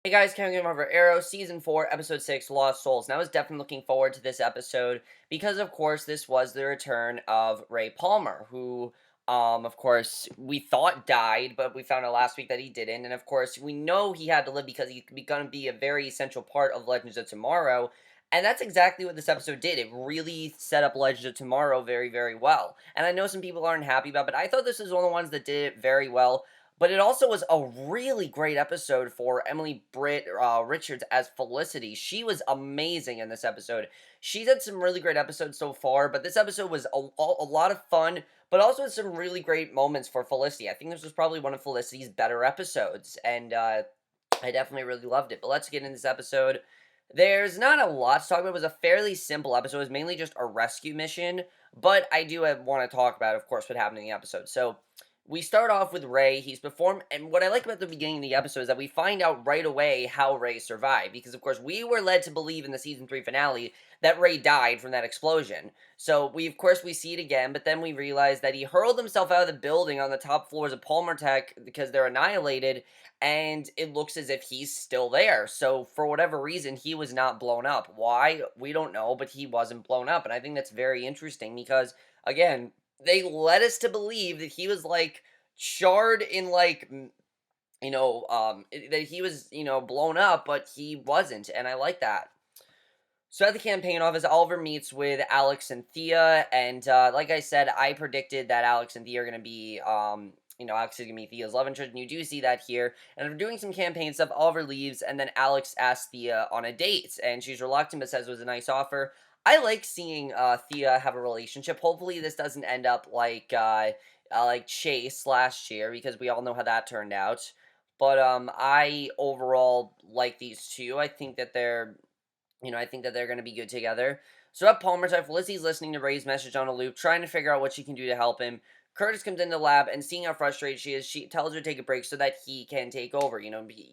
Hey guys, coming over Arrow, Season 4, Episode 6, Lost Souls. Now I was definitely looking forward to this episode because, of course, this was the return of Ray Palmer, who, of course, we thought died, but we found out last week that he didn't. And, of course, we know he had to live because he's going to be a very essential part of Legends of Tomorrow. And that's exactly what this episode did. It really set up Legends of Tomorrow very, very well. And I know some people aren't happy about it, but I thought this was one of the ones that did it very well. But it also was a really great episode for Emily Britt Richards as Felicity. She was amazing in this episode. She's had some really great episodes so far, but this episode was a lot of fun, but also had some really great moments for Felicity. I think this was probably one of Felicity's better episodes, and I definitely really loved it. But let's get into this episode. There's not a lot to talk about. It was a fairly simple episode. It was mainly just a rescue mission, but I do want to talk about, of course, what happened in the episode. So, we start off with Ray. He's performed, and what I like about the beginning of the episode is that we find out right away how Ray survived. Because, of course, we were led to believe in the season 3 finale that Ray died from that explosion. So, of course, we see it again, but then we realize that he hurled himself out of the building on the top floors of Palmer Tech because they're annihilated, and it looks as if he's still there. So, for whatever reason, he was not blown up. Why? We don't know, but he wasn't blown up. And I think that's very interesting because, again, they led us to believe that he was like charred in like that he was blown up, but he wasn't, and I like that. So at the campaign office, Oliver meets with Alex and Thea, and like I said, I predicted that Alex and Thea are going to be, Alex is going to be Thea's love interest, and you do see that here. And after doing some campaign stuff, Oliver leaves, and then Alex asks Thea on a date, and she's reluctant but says it was a nice offer. I like seeing Thea have a relationship. Hopefully, this doesn't end up like Chase last year, because we all know how that turned out. But I overall like these two. I think that they're going to be good together. So at Palmer's life, Lizzie's listening to Ray's message on a loop, trying to figure out what she can do to help him. Curtis comes into the lab, and seeing how frustrated she is, she tells her to take a break so that he can take over.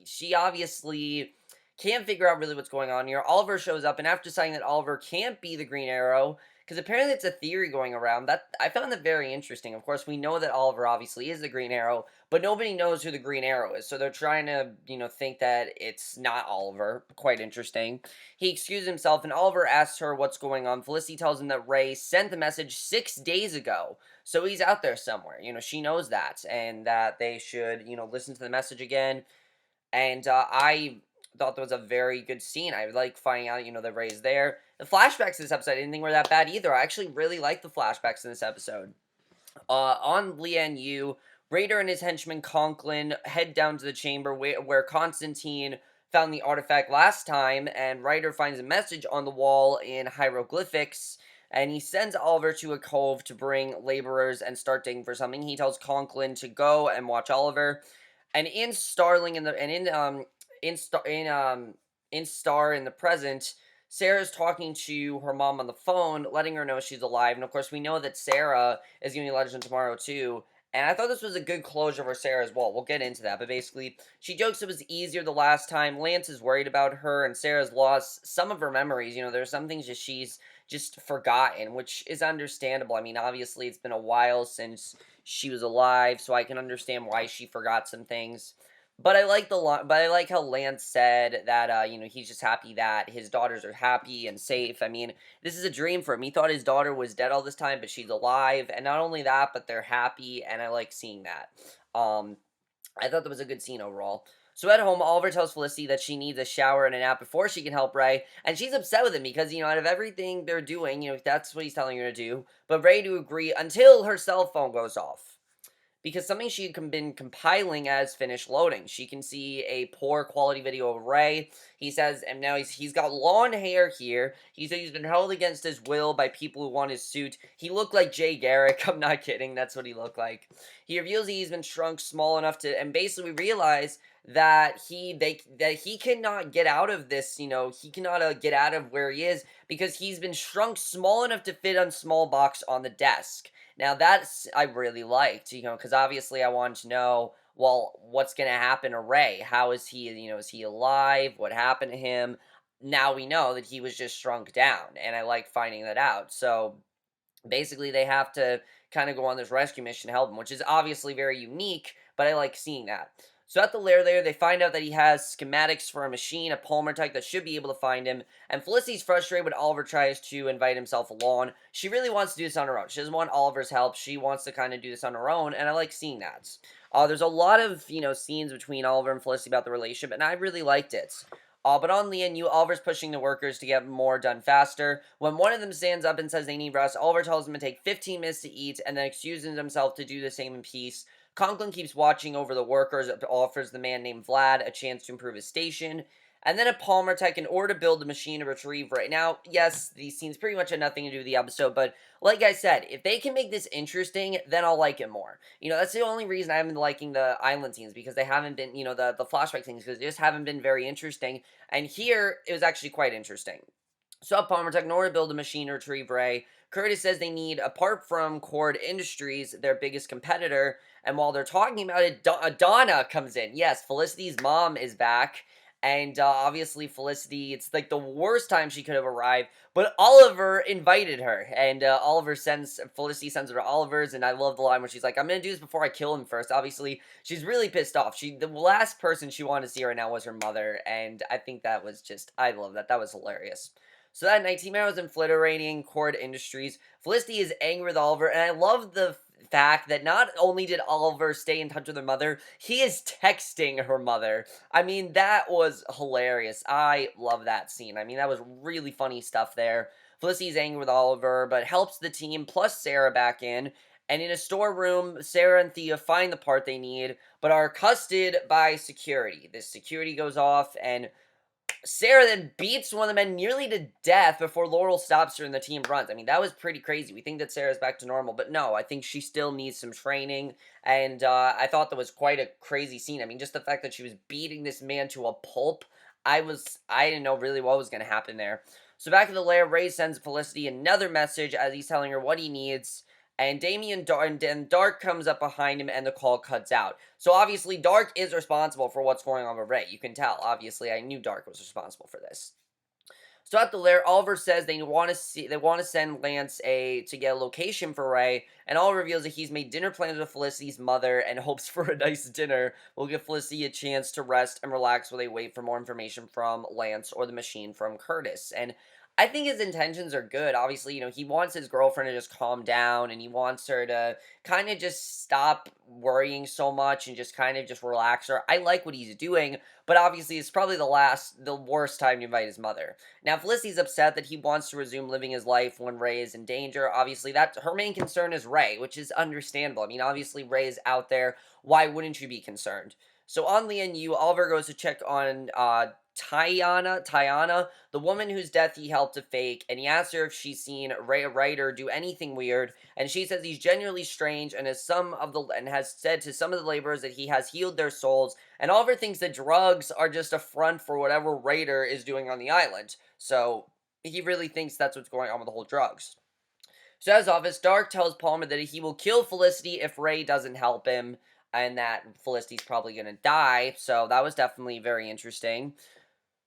She obviously can't figure out really what's going on here. Oliver shows up, and after deciding that Oliver can't be the Green Arrow, because apparently it's a theory going around, that I found that very interesting. Of course, we know that Oliver obviously is the Green Arrow, but nobody knows who the Green Arrow is, so they're trying to, think that it's not Oliver. Quite interesting. He excuses himself, and Oliver asks her what's going on. Felicity tells him that Ray sent the message 6 days ago, so he's out there somewhere. She knows that, and that they should, listen to the message again. And I thought that was a very good scene. I like finding out, that Ray's there. The flashbacks in this episode, I didn't think were that bad either. I actually really like the flashbacks in this episode. On Lian Yu, Raider and his henchman Conklin head down to the chamber where Constantine found the artifact last time, and Ryder finds a message on the wall in hieroglyphics, and he sends Oliver to a cove to bring laborers and start digging for something. He tells Conklin to go and watch Oliver, and in Starling in the and in Star in the present, Sarah's talking to her mom on the phone, letting her know she's alive. And of course, we know that Sara is going to be Legend tomorrow too. And I thought this was a good closure for Sara as well. We'll get into that. But basically, she jokes it was easier the last time. Lance is worried about her, and Sarah's lost some of her memories. There's some things that she's just forgotten, which is understandable. I mean, obviously, it's been a while since she was alive, so I can understand why she forgot some things. But I like how Lance said that he's just happy that his daughters are happy and safe. I mean, this is a dream for him. He thought his daughter was dead all this time, but she's alive, and not only that, but they're happy, and I like seeing that. Um, I thought that was a good scene overall. So at home, Oliver tells Felicity that she needs a shower and a nap before she can help Ray, and she's upset with him because, out of everything they're doing, that's what he's telling her to do. But Ray to agree until her cell phone goes off, because something she had been compiling as finished loading. She can see a poor quality video of Ray. He says, and now he's got long hair here. He said he's been held against his will by people who want his suit. He looked like Jay Garrick. I'm not kidding. That's what he looked like. He reveals he's been shrunk small enough to, and basically we realize that he cannot get out of this. He cannot get out of where he is because he's been shrunk small enough to fit on small box on the desk. Now that's I really liked, because obviously I wanted to know, well, what's going to happen to Ray? How is he, is he alive? What happened to him? Now we know that he was just shrunk down, and I like finding that out. So basically, they have to kind of go on this rescue mission to help him, which is obviously very unique, but I like seeing that. So at the lair there, they find out that he has schematics for a machine, a polymer tech that should be able to find him. And Felicity's frustrated when Oliver tries to invite himself along. She really wants to do this on her own. She doesn't want Oliver's help. She wants to kind of do this on her own, and I like seeing that. There's a lot of, scenes between Oliver and Felicity about the relationship, and I really liked it. But on the end, Oliver's pushing the workers to get more done faster. When one of them stands up and says they need rest, Oliver tells them to take 15 minutes to eat and then excuses himself to do the same in peace. Conklin keeps watching over the workers, offers the man named Vlad a chance to improve his station. And then at Palmer Tech, in order to build the machine to retrieve right now, yes, these scenes pretty much had nothing to do with the episode, but like I said, if they can make this interesting, then I'll like it more. That's the only reason I haven't been liking the island scenes, because they haven't been, the flashback things, because they just haven't been very interesting. And here, it was actually quite interesting. So at Palmer Tech, in order to build a machine to retrieve Ray, Curtis says they need, apart from Cord Industries, their biggest competitor, and while they're talking about it, Donna comes in. Yes, Felicity's mom is back. And obviously, Felicity, it's like the worst time she could have arrived. But Oliver invited her. And Felicity sends her to Oliver's. And I love the line where she's like, I'm going to do this before I kill him first. Obviously, she's really pissed off. The last person she wanted to see right now was her mother. And I think that was I love that. That was hilarious. So that night, Team Arrow is infiltrating Cord Industries. Felicity is angry with Oliver. And I love the fact that not only did Oliver stay in touch with her mother, he is texting her mother. I mean, that was hilarious. I love that scene. I mean, that was really funny stuff there. Felicity's angry with Oliver, but helps the team plus Sara back in. And in a storeroom, Sara and Thea find the part they need, but are accosted by security. This security goes off, and Sara then beats one of the men nearly to death before Laurel stops her and the team runs. I mean, that was pretty crazy. We think that Sarah's back to normal, but no, I think she still needs some training, and I thought that was quite a crazy scene. I mean, just the fact that she was beating this man to a pulp, I didn't know really what was going to happen there. So back in the lair, Ray sends Felicity another message as he's telling her what he needs, and Darhk comes up behind him, and the call cuts out. So obviously, Darhk is responsible for what's going on with Ray. You can tell. Obviously, I knew Darhk was responsible for this. So at the lair, Oliver says they want to send Lance to get a location for Ray, and Oliver reveals that he's made dinner plans with Felicity's mother and hopes for a nice dinner will give Felicity a chance to rest and relax while they wait for more information from Lance or the machine from Curtis. And I think his intentions are good. Obviously, he wants his girlfriend to just calm down, and he wants her to kind of just stop worrying so much and just kind of just relax her. I like what he's doing, but obviously it's probably the worst time to invite his mother. Now, Felicity's upset that he wants to resume living his life when Ray is in danger. Obviously, her main concern is Ray, which is understandable. I mean, obviously, Ray is out there. Why wouldn't you be concerned? So on the NU, Oliver goes to check on Tiana, the woman whose death he helped to fake, and he asks her if she's seen Ray Ryder do anything weird, and she says he's genuinely strange and has said to some of the laborers that he has healed their souls, and Oliver thinks that drugs are just a front for whatever Ryder is doing on the island. So he really thinks that's what's going on with the whole drugs. So as office, Darhk tells Palmer that he will kill Felicity if Ray doesn't help him, and that Felicity's probably gonna die. So that was definitely very interesting.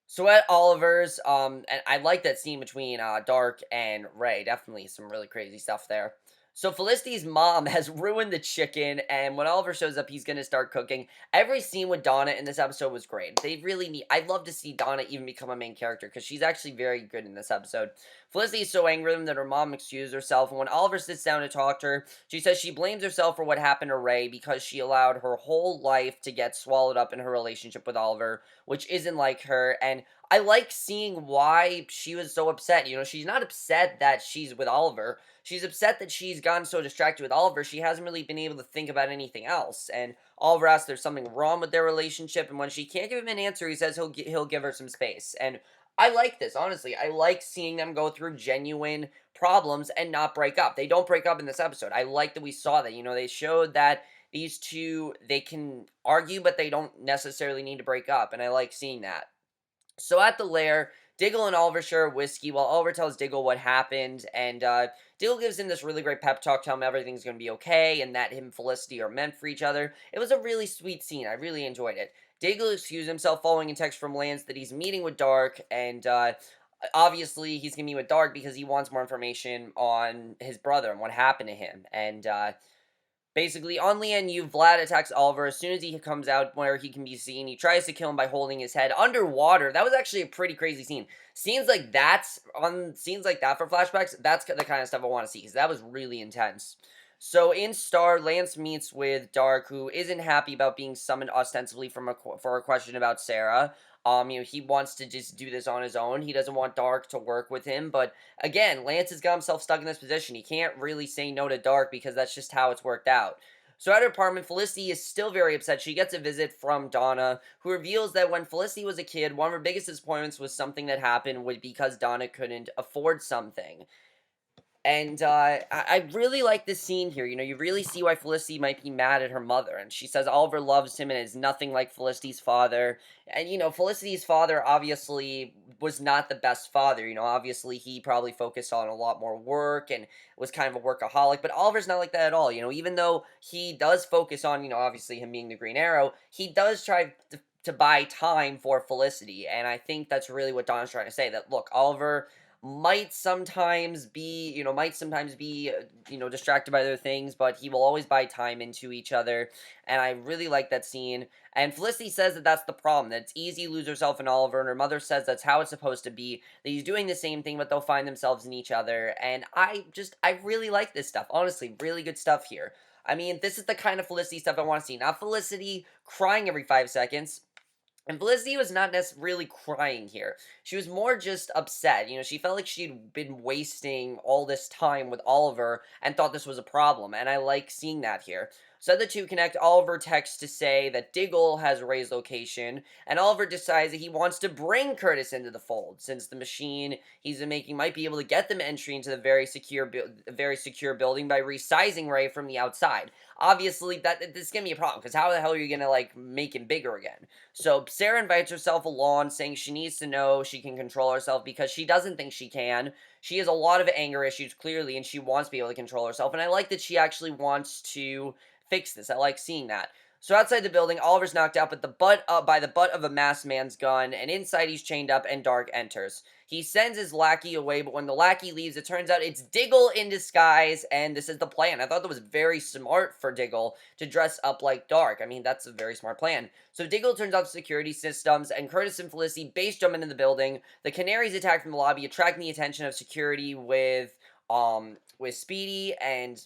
So at Oliver's, and I like that scene between Darhk and Ray. Definitely some really crazy stuff there. So Felicity's mom has ruined the chicken, and when Oliver shows up, he's gonna start cooking. Every scene with Donna in this episode was great. They really need. I'd love to see Donna even become a main character because she's actually very good in this episode. Felicity is so angry with him that her mom excuses herself, and when Oliver sits down to talk to her, she says she blames herself for what happened to Ray because she allowed her whole life to get swallowed up in her relationship with Oliver, which isn't like her. And I like seeing why she was so upset. She's not upset that she's with Oliver. She's upset that she's gotten so distracted with Oliver, she hasn't really been able to think about anything else. And Oliver asks if there's something wrong with their relationship, and when she can't give him an answer, he says he'll give her some space. And I like this, honestly. I like seeing them go through genuine problems and not break up. They don't break up in this episode. I like that we saw that. They showed that these two, they can argue, but they don't necessarily need to break up, and I like seeing that. So at the lair, Diggle and Oliver share whiskey while Oliver tells Diggle what happened, and Diggle gives him this really great pep talk, telling him everything's going to be okay, and that him and Felicity are meant for each other. It was a really sweet scene. I really enjoyed it. Diggle excused himself following a text from Lance that he's meeting with Darhk, and obviously he's going to meet with Darhk because he wants more information on his brother and what happened to him, and Basically, on Lian Yu, Vlad attacks Oliver as soon as he comes out where he can be seen. He tries to kill him by holding his head underwater. That was actually a pretty crazy scene. Scenes like that for flashbacks, that's the kind of stuff I want to see, because that was really intense. So in Star, Lance meets with Darhk, who isn't happy about being summoned ostensibly for a question about Sara. He wants to just do this on his own. He doesn't want Darhk to work with him, but again, Lance has got himself stuck in this position. He can't really say no to Darhk because that's just how it's worked out. So at her apartment, Felicity is still very upset. She gets a visit from Donna, who reveals that when Felicity was a kid, one of her biggest disappointments was something that happened because Donna couldn't afford something. And I really like this scene here. You really see why Felicity might be mad at her mother. And she says Oliver loves him and is nothing like Felicity's father. And, Felicity's father obviously was not the best father. Obviously he probably focused on a lot more work and was kind of a workaholic. But Oliver's not like that at all. Even though he does focus on, obviously him being the Green Arrow, he does try to buy time for Felicity. And I think that's really what Donna's trying to say. That, look, Oliver might sometimes be distracted by other things, but he will always buy time into each other. And I really like that scene. And Felicity says that that's the problem, that it's easy to lose herself in Oliver, and her mother says that's how it's supposed to be, that he's doing the same thing, but they'll find themselves in each other. And I really like this stuff. Honestly, really good stuff here. I mean, this is the kind of Felicity stuff I want to see. Not Felicity crying every 5 seconds. And Felicity was not necessarily crying here. She was more just upset. She felt like she'd been wasting all this time with Oliver and thought this was a problem. And I like seeing that here. So the two connect. Oliver texts to say that Diggle has Ray's location, and Oliver decides that he wants to bring Curtis into the fold, since the machine he's been making might be able to get them entry into the very secure building by resizing Ray from the outside. Obviously, this is gonna be a problem, because how the hell are you gonna make him bigger again? So Sara invites herself along, saying she needs to know she can control herself because she doesn't think she can. She has a lot of anger issues, clearly, and she wants to be able to control herself. And I like that she actually wants to fix this. I like seeing that. So outside the building, Oliver's knocked out by the butt of a masked man's gun, and inside he's chained up, and Darhk enters. He sends his lackey away, but when the lackey leaves, it turns out it's Diggle in disguise, and this is the plan. I thought that was very smart for Diggle to dress up like Darhk. I mean, that's a very smart plan. So Diggle turns off security systems, and Curtis and Felicity base jump into the building. The Canaries attack from the lobby, attracting the attention of security with Speedy. And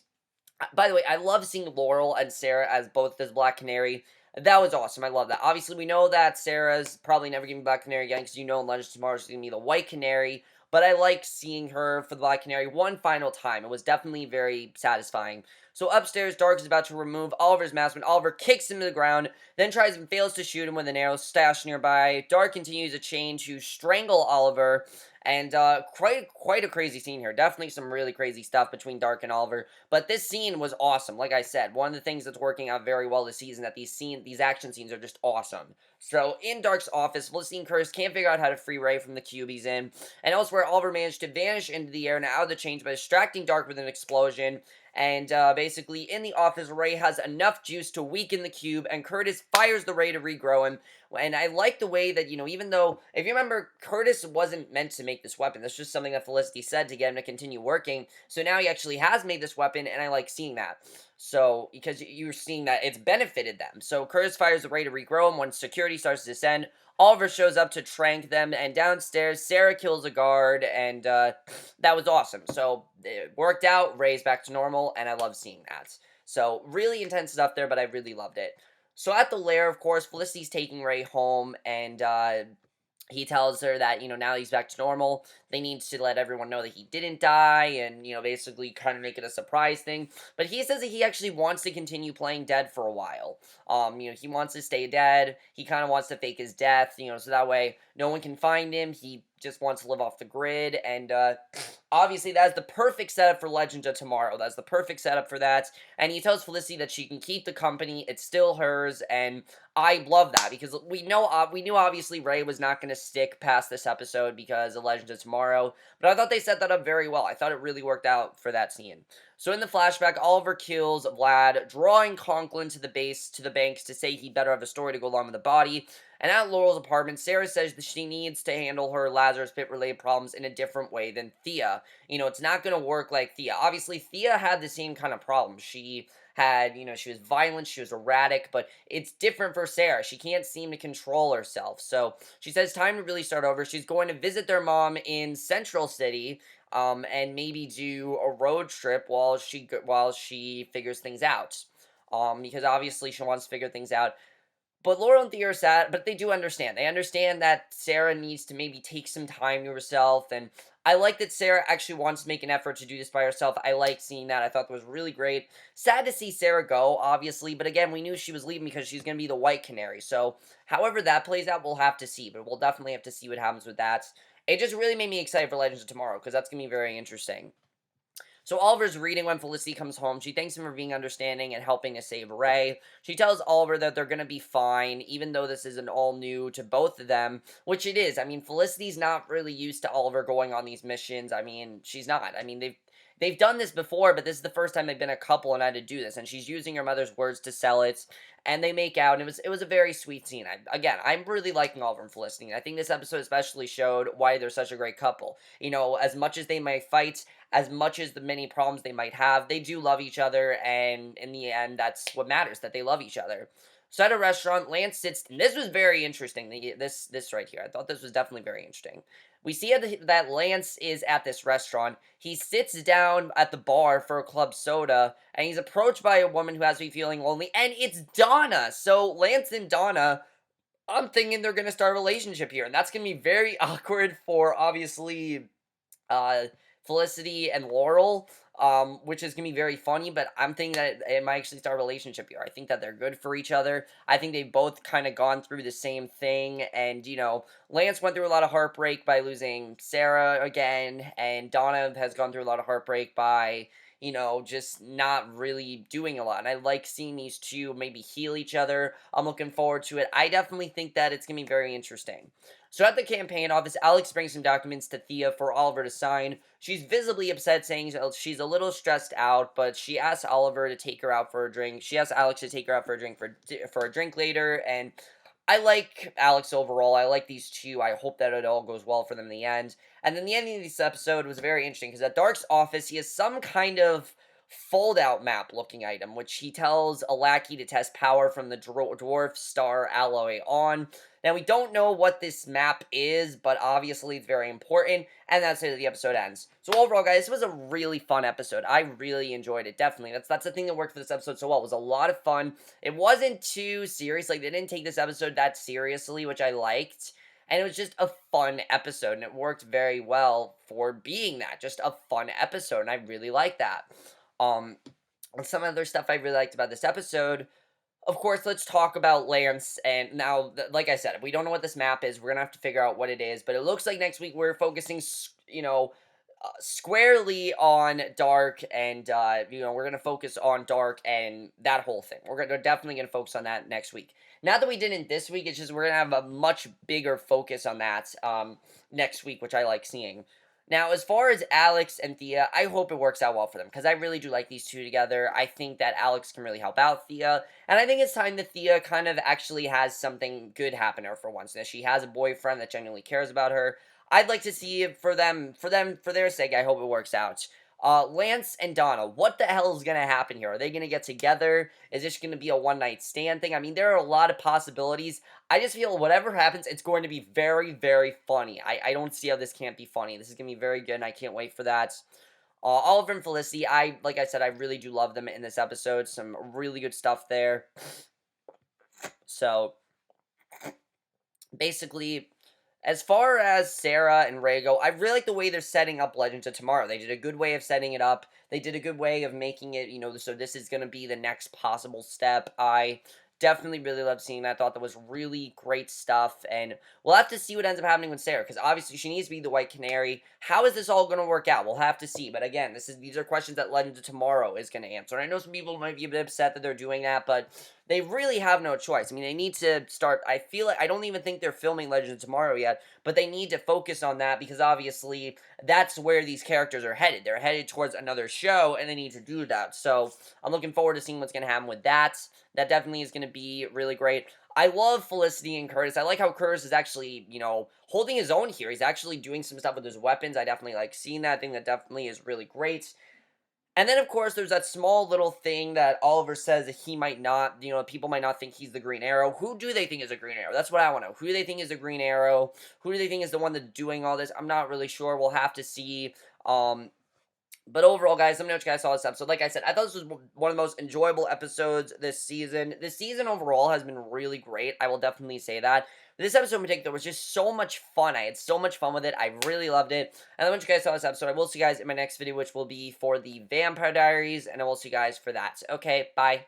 by the way, I love seeing Laurel and Sara as both as Black Canary. That was awesome. I love that. Obviously, we know that Sarah's probably never going to be Black Canary again, because in Legends Tomorrow she's going to be the White Canary. But I like seeing her for the Black Canary one final time. It was definitely very satisfying. So upstairs, Darhk is about to remove Oliver's mask when Oliver kicks him to the ground, then tries and fails to shoot him with an arrow stashed nearby. Darhk continues a chain to strangle Oliver. And quite a crazy scene here. Definitely some really crazy stuff between Darhk and Oliver. But this scene was awesome. Like I said, one of the things that's working out very well this season, that these action scenes are just awesome. So in Darhk's office, Felicity and Curtis can't figure out how to free Ray from the cube he's in. And elsewhere, Oliver managed to vanish into the air and out of the chains by distracting Darhk with an explosion. And basically, in the office, Ray has enough juice to weaken the cube, and Curtis fires the Ray to regrow him. And I like the way that, even though, if you remember, Curtis wasn't meant to make this weapon. That's just something that Felicity said to get him to continue working. So now he actually has made this weapon, and I like seeing that. So, because you're seeing that it's benefited them. So Curtis fires the Ray to regrow him. When security starts to descend, Oliver shows up to trank them, and downstairs, Sara kills a guard, and that was awesome. So it worked out, Ray's back to normal, and I love seeing that. So really intense stuff there, but I really loved it. So at the lair, of course, Felicity's taking Ray home, and he tells her that, now he's back to normal, they need to let everyone know that he didn't die, and, basically kind of make it a surprise thing. But he says that he actually wants to continue playing dead for a while. He wants to stay dead. He kind of wants to fake his death, so that way no one can find him. He just wants to live off the grid, and obviously that's the perfect setup for Legends of Tomorrow. That's the perfect setup for that. And he tells Felicity that she can keep the company. It's still hers, and I love that, because we knew obviously Ray was not going to stick past this episode because of Legends of Tomorrow, but I thought they set that up very well. I thought it really worked out for that scene. So in the flashback, Oliver kills Vlad, drawing Conklin to the banks to say he better have a story to go along with the body. And at Laurel's apartment, Sara says that she needs to handle her Lazarus Pit related problems in a different way than Thea. It's not going to work like Thea. Obviously, Thea had the same kind of problem. She had, she was violent, she was erratic, but it's different for Sara. She can't seem to control herself. So she says time to really start over. She's going to visit their mom in Central City, and maybe do a road trip while she figures things out. Because obviously she wants to figure things out. But Laurel and Thea are sad, but they do understand. They understand that Sara needs to maybe take some time to herself, and I like that Sara actually wants to make an effort to do this by herself. I like seeing that. I thought that was really great. Sad to see Sara go, obviously, but again, we knew she was leaving because she's going to be the white canary. So, however that plays out, we'll have to see, but we'll definitely have to see what happens with that. It just really made me excited for Legends of Tomorrow, because that's going to be very interesting. So Oliver's reading when Felicity comes home. She thanks him for being understanding and helping to save Ray. She tells Oliver that they're going to be fine, even though this isn't all new to both of them, which it is. I mean, Felicity's not really used to Oliver going on these missions. I mean, she's not. I mean, they've done this before, but this is the first time they've been a couple and had to do this. And she's using her mother's words to sell it, and they make out. And it was a very sweet scene. I'm really liking Oliver and Felicity. And I think this episode especially showed why they're such a great couple. As much as they might fight, as much as the many problems they might have, they do love each other, and in the end, that's what matters, that they love each other. So at a restaurant, Lance sits, and this was very interesting, this right here. I thought this was definitely very interesting. We see that Lance is at this restaurant. He sits down at the bar for a club soda, and he's approached by a woman who has to be feeling lonely, and it's Donna! So Lance and Donna, I'm thinking they're going to start a relationship here, and that's going to be very awkward for, obviously, uh, Felicity and Laurel, which is gonna be very funny, but I'm thinking that it might actually start a relationship here. I think that they're good for each other. I think they've both kind of gone through the same thing, and, Lance went through a lot of heartbreak by losing Sara again, and Donna has gone through a lot of heartbreak by, just not really doing a lot. And I like seeing these two maybe heal each other. I'm looking forward to it. I definitely think that it's gonna be very interesting. So at the campaign office, Alex brings some documents to Thea for Oliver to sign. She's visibly upset, saying she's a little stressed out, but she asks Oliver to take her out for a drink. She asks Alex to take her out for a drink for a drink later, and I like Alex overall. I like these two. I hope that it all goes well for them in the end. And then the ending of this episode was very interesting, because at Darhk's office, he has some kind of fold-out map-looking item, which he tells a lackey to test power from the dwarf star alloy on. Now, we don't know what this map is, but obviously it's very important, and that's how the episode ends. So overall, guys, this was a really fun episode. I really enjoyed it, definitely. That's the thing that worked for this episode so well. It was a lot of fun. It wasn't too serious. Like, they didn't take this episode that seriously, which I liked. And it was just a fun episode, and it worked very well for being that. Just a fun episode, and I really like that. And some other stuff I really liked about this episode, of course, let's talk about Lance. And now, like I said, we don't know what this map is. We're going to have to figure out what it is. But it looks like next week we're focusing, squarely on Darhk. And, we're going to focus on Darhk and that whole thing. We're definitely going to focus on that next week. Not that we didn't this week. It's just we're going to have a much bigger focus on that next week, which I like seeing. Now, as far as Alex and Thea, I hope it works out well for them, because I really do like these two together. I think that Alex can really help out Thea, and I think it's time that Thea kind of actually has something good happen to her for once, that she has a boyfriend that genuinely cares about her. I'd like to see it for their sake. I hope it works out. Lance and Donna, what the hell is going to happen here? Are they going to get together? Is this going to be a one-night stand thing? I mean, there are a lot of possibilities. I just feel whatever happens, it's going to be very, very funny. I don't see how this can't be funny. This is going to be very good, and I can't wait for that. Oliver and Felicity, like I said, I really do love them in this episode. Some really good stuff there. So, basically, as far as Sara and Ray go, I really like the way they're setting up Legends of Tomorrow. They did a good way of setting it up. They did a good way of making it, so this is going to be the next possible step. I definitely really loved seeing that. I thought that was really great stuff, and we'll have to see what ends up happening with Sara, because obviously she needs to be the White Canary. How is this all going to work out? We'll have to see, but again, these are questions that Legends of Tomorrow is going to answer. And I know some people might be a bit upset that they're doing that, but they really have no choice. I mean, they need to start, I feel like, I don't even think they're filming Legends of Tomorrow yet, but they need to focus on that, because obviously that's where these characters are headed. They're headed towards another show, and they need to do that. So I'm looking forward to seeing what's going to happen with that. That definitely is going to be really great. I love Felicity and Curtis. I like how Curtis is actually, holding his own here. He's actually doing some stuff with his weapons. I definitely like seeing that. I think that definitely is really great. And then, of course, there's that small little thing that Oliver says that he might not, people might not think he's the Green Arrow. Who do they think is a Green Arrow? That's what I want to know. Who do they think is the Green Arrow? Who do they think is the one that's doing all this? I'm not really sure. We'll have to see. But overall, guys, let me know what you guys saw this episode. Like I said, I thought this was one of the most enjoyable episodes this season. This season overall has been really great. I will definitely say that. This episode in particular was just so much fun. I had so much fun with it. I really loved it. And I want you guys saw this episode. I will see you guys in my next video, which will be for the Vampire Diaries. And I will see you guys for that. Okay, bye.